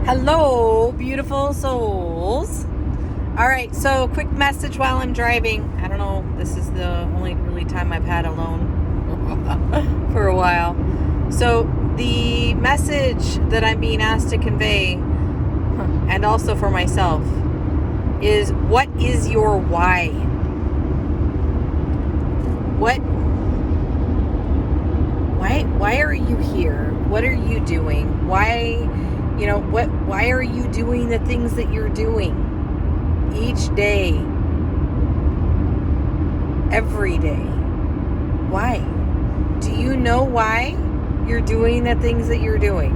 Hello, beautiful souls. All right, so quick message while I'm driving. I don't know, this is the only really time I've had alone for a while. So the message that I'm being asked to convey, and also for myself, is what is your why? Why are you here? What are you doing? Why are you doing the things that you're doing each day, every day? Why? Do you know why you're doing the things that you're doing?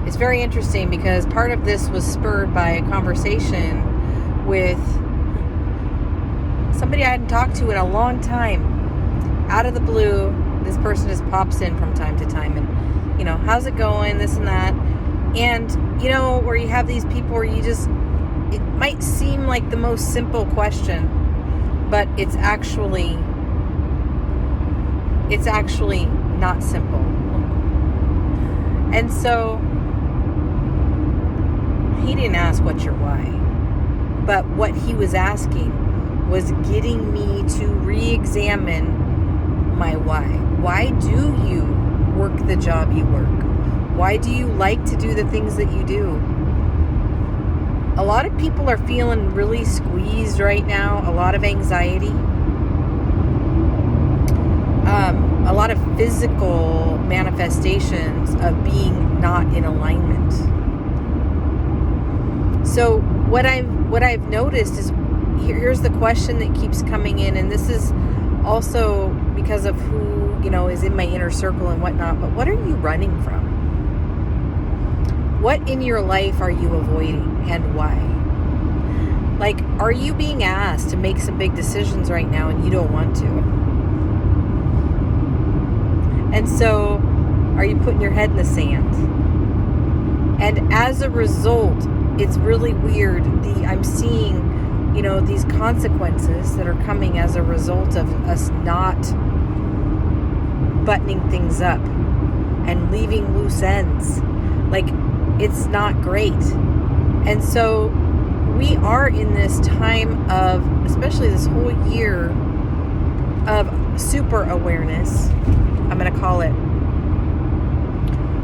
It's very interesting because part of this was spurred by a conversation with somebody I hadn't talked to in a long time. Out of the blue, this person just pops in from time to time and, how's it going, this and that. And, where you have these people where it might seem like the most simple question, but it's actually not simple. And so he didn't ask what's your why, but what he was asking was getting me to re-examine my why. Why do you work the job you work? Why do you like to do the things that you do? A lot of people are feeling really squeezed right now, a lot of anxiety, a lot of physical manifestations of being not in alignment. So what I've noticed is, here's the question that keeps coming in, and this is also because of who, is in my inner circle and whatnot, but what are you running from? What in your life are you avoiding and why? Like, are you being asked to make some big decisions right now and you don't want to? And so, are you putting your head in the sand? And as a result, it's really weird. I'm seeing these consequences that are coming as a result of us not buttoning things up and leaving loose ends. Like, it's not great. And so we are in this time of, especially this whole year, of super awareness, I'm going to call it,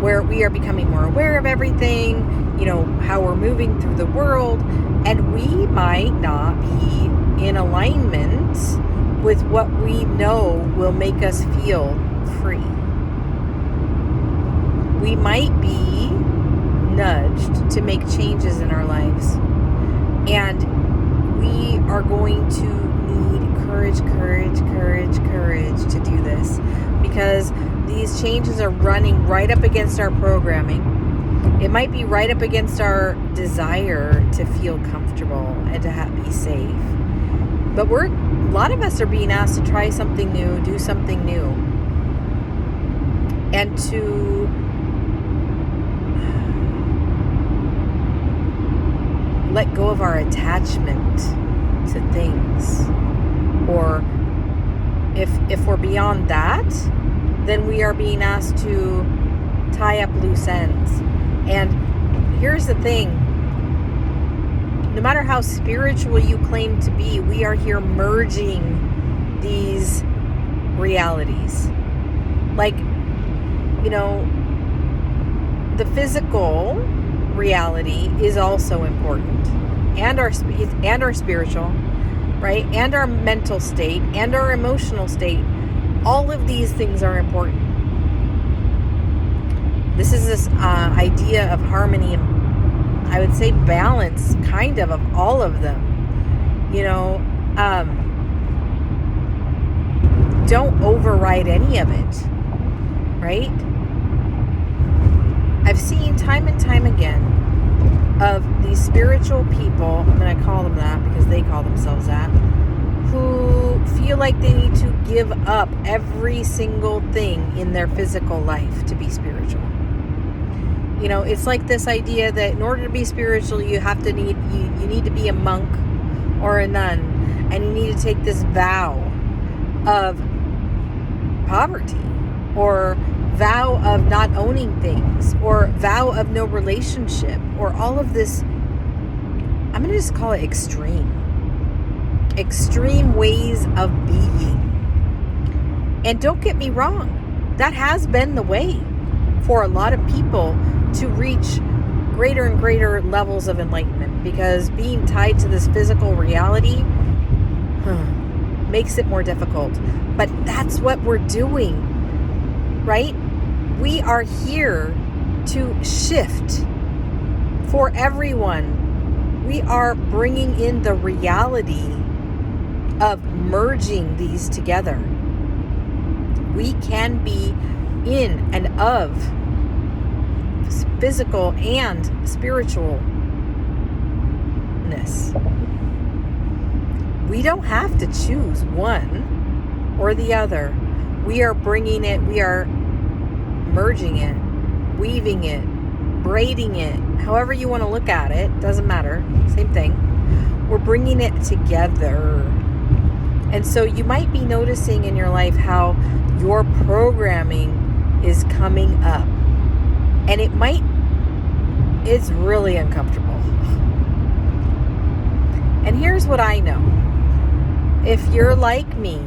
where we are becoming more aware of everything, how we're moving through the world, and we might not be in alignment with what we know will make us feel free. We might be nudged to make changes in our lives, and we are going to need courage to do this, because these changes are running right up against our programming. It might be right up against our desire to feel comfortable and to be safe. But a lot of us are being asked to try something new, do something new, and to let go of our attachment to things. Or if we're beyond that, then we are being asked to tie up loose ends. And here's the thing. No matter how spiritual you claim to be, we are here merging these realities. Like, the physical reality is also important, and our spiritual, right? And our mental state and our emotional state. All of these things are important. This is this idea of harmony and, I would say, balance, kind of all of them. Don't override any of it, right? I've seen time and time again of these spiritual people, I'm going to call them that because they call themselves that, who feel like they need to give up every single thing in their physical life to be spiritual. It's like this idea that in order to be spiritual, you need to be a monk or a nun, and you need to take this vow of poverty, or vow of not owning things, or vow of no relationship, or all of this, I'm going to just call it extreme ways of being. And don't get me wrong, that has been the way for a lot of people to reach greater and greater levels of enlightenment, because being tied to this physical reality makes it more difficult. But that's what we're doing, right? We are here to shift for everyone. We are bringing in the reality of merging these together. We can be in and of physical and spiritualness. We don't have to choose one or the other. We are bringing it, we are merging it, weaving it, braiding it, however you want to look at it, doesn't matter, same thing. We're bringing it together. And so you might be noticing in your life how your programming is coming up. And it's really uncomfortable. And here's what I know. If you're like me,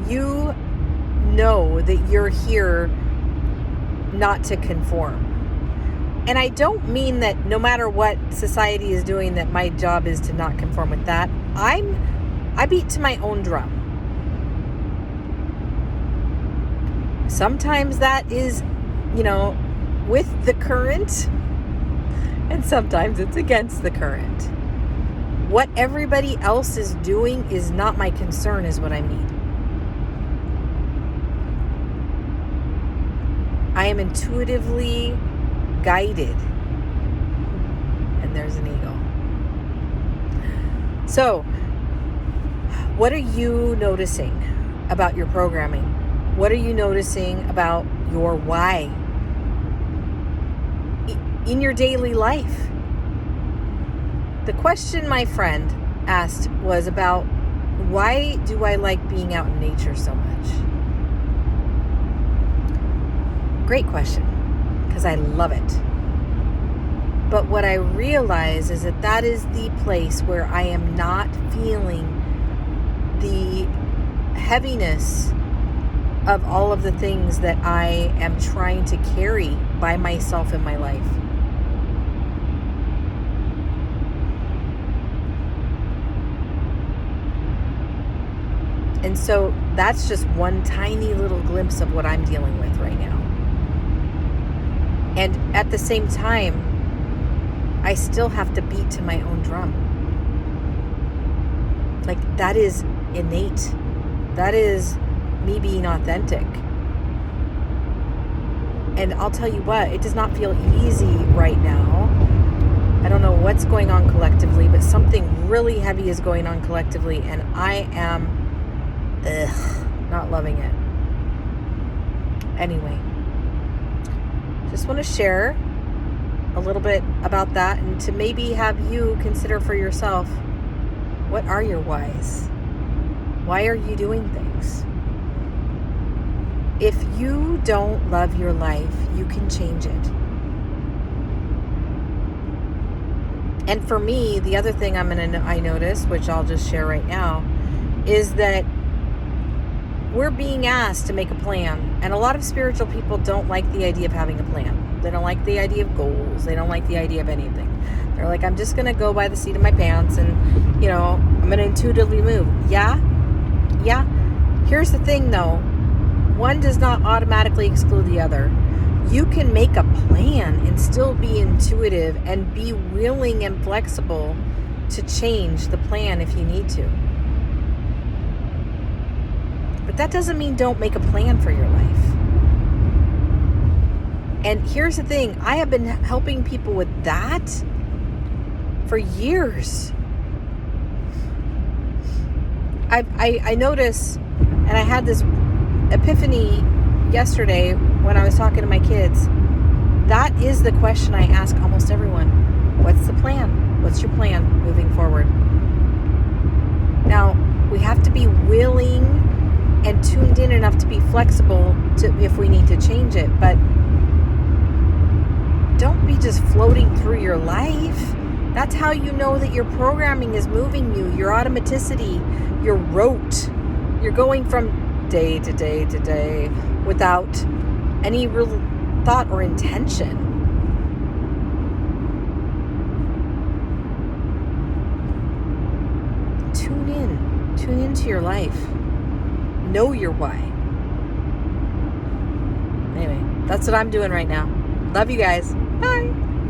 you know that you're here not to conform. And I don't mean that no matter what society is doing, that my job is to not conform with that. I beat to my own drum. Sometimes that is, with the current, and sometimes it's against the current. What everybody else is doing is not my concern, is what I mean. I am intuitively guided. And there's an eagle. So, what are you noticing about your programming? What are you noticing about your why in your daily life? The question my friend asked was about, why do I like being out in nature so much? Great question, because I love it. But what I realize is that is the place where I am not feeling the heaviness of all of the things that I am trying to carry by myself in my life. And so that's just one tiny little glimpse of what I'm dealing with right now. And at the same time, I still have to beat to my own drum. Like, that is innate. That is me being authentic. And I'll tell you what, it does not feel easy right now. I don't know what's going on collectively, but something really heavy is going on collectively, and I am not loving it. Anyway, just want to share a little bit about that, and to maybe have you consider for yourself, what are your whys? Why are you doing things? If you don't love your life, you can change it. And for me, the other thing I noticed, which I'll just share right now, is that we're being asked to make a plan. And a lot of spiritual people don't like the idea of having a plan. They don't like the idea of goals. They don't like the idea of anything. They're like, I'm just going to go by the seat of my pants and, I'm going to intuitively move. Yeah. Here's the thing, though. One does not automatically exclude the other. You can make a plan and still be intuitive and be willing and flexible to change the plan if you need to. But that doesn't mean don't make a plan for your life. And here's the thing, I have been helping people with that for years. I notice, and I had this epiphany yesterday when I was talking to my kids. That is the question I ask almost everyone. What's the plan? What's your plan moving forward? Now, we have to be willing and tuned in enough to be flexible to if we need to change it, but don't be just floating through your life. That's how you know that your programming is moving you, your automaticity, your rote. You're going from day to day to day without any real thought or intention. Tune into your life. Know your why. Anyway, that's what I'm doing right now. Love you guys. Bye.